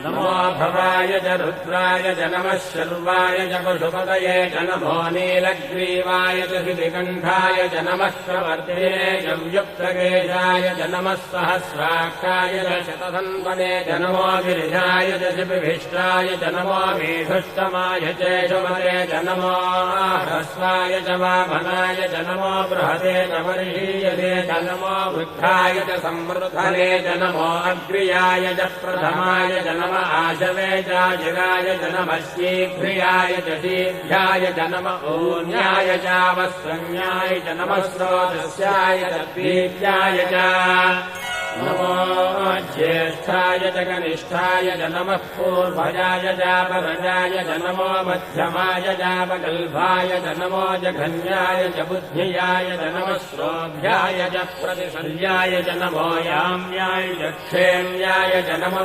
नमो भवाय च रुद्राय च नमः शर्वाय च पशुपतये च नमो नीलग्रीवाय च श्रीकण्ठाय च नमः प्रवर्तये च व्युक्तकेशाय च नमः सहस्राक्षाय च शतधन्वने च नमो गिरिजाय च शिपिभिष्टाय च नमो मेधुष्टमाय च शुभरे च नमो ह्रस्वाय च वामनाय च नमो बृहते च वर्षीयते च नमो वृद्धाय च संवृद्धने च नमो अग्र्याय च प्रथमाय च नमः आशवे च जिराय च नमः शीघ्रियाय च शीघ्राय च नमः ऊन्याय च वस्त्रन्याय च नमः स्रोतस्याय च दीप्याय च नमो ज्येष्ठाय च कनिष्ठाय च नमः पूर्वजाय च परजाय च नमो मध्यमाय च पगल्भाय च नमो जघन्याय च बुद्धियाय च नमः श्रोभ्याय च प्रतिशल्याय च नमो याम्याय च क्षेम्याय च नमो